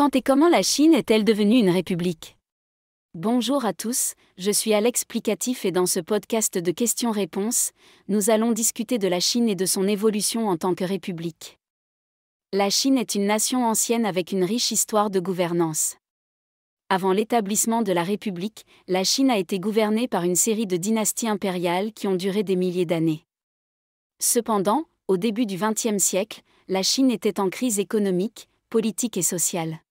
Quand et comment la Chine est-elle devenue une république? Bonjour à tous, je suis Alex Plicatif et dans ce podcast de questions-réponses, nous allons discuter de la Chine et de son évolution en tant que république. La Chine est une nation ancienne avec une riche histoire de gouvernance. Avant l'établissement de la République, la Chine a été gouvernée par une série de dynasties impériales qui ont duré des milliers d'années. Cependant, au début du XXe siècle, la Chine était en crise économique, politique et sociale.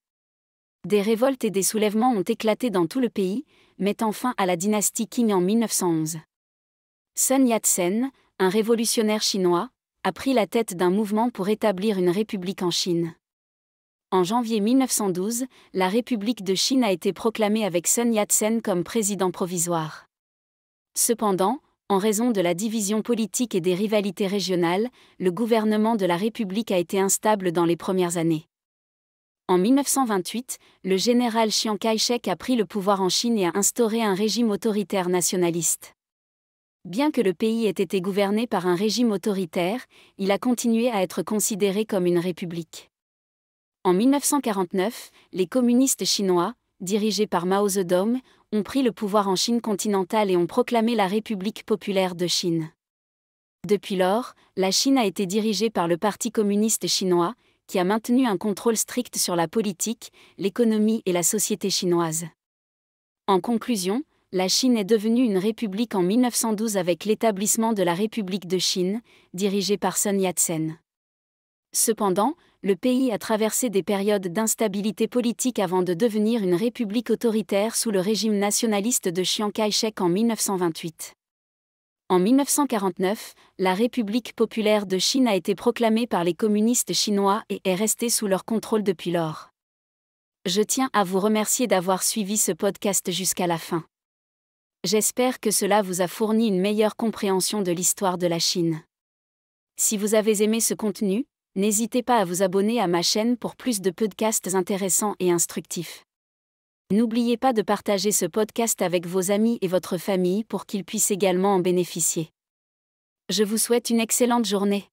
Des révoltes et des soulèvements ont éclaté dans tout le pays, mettant fin à la dynastie Qing en 1911. Sun Yat-sen, un révolutionnaire chinois, a pris la tête d'un mouvement pour établir une république en Chine. En janvier 1912, la République de Chine a été proclamée avec Sun Yat-sen comme président provisoire. Cependant, en raison de la division politique et des rivalités régionales, le gouvernement de la République a été instable dans les premières années. En 1928, le général Chiang Kai-shek a pris le pouvoir en Chine et a instauré un régime autoritaire nationaliste. Bien que le pays ait été gouverné par un régime autoritaire, il a continué à être considéré comme une république. En 1949, les communistes chinois, dirigés par Mao Zedong, ont pris le pouvoir en Chine continentale et ont proclamé la République populaire de Chine. Depuis lors, la Chine a été dirigée par le Parti communiste chinois, qui a maintenu un contrôle strict sur la politique, l'économie et la société chinoise. En conclusion, la Chine est devenue une république en 1912 avec l'établissement de la République de Chine, dirigée par Sun Yat-sen. Cependant, le pays a traversé des périodes d'instabilité politique avant de devenir une république autoritaire sous le régime nationaliste de Chiang Kai-shek en 1928. En 1949, la République populaire de Chine a été proclamée par les communistes chinois et est restée sous leur contrôle depuis lors. Je tiens à vous remercier d'avoir suivi ce podcast jusqu'à la fin. J'espère que cela vous a fourni une meilleure compréhension de l'histoire de la Chine. Si vous avez aimé ce contenu, n'hésitez pas à vous abonner à ma chaîne pour plus de podcasts intéressants et instructifs. N'oubliez pas de partager ce podcast avec vos amis et votre famille pour qu'ils puissent également en bénéficier. Je vous souhaite une excellente journée.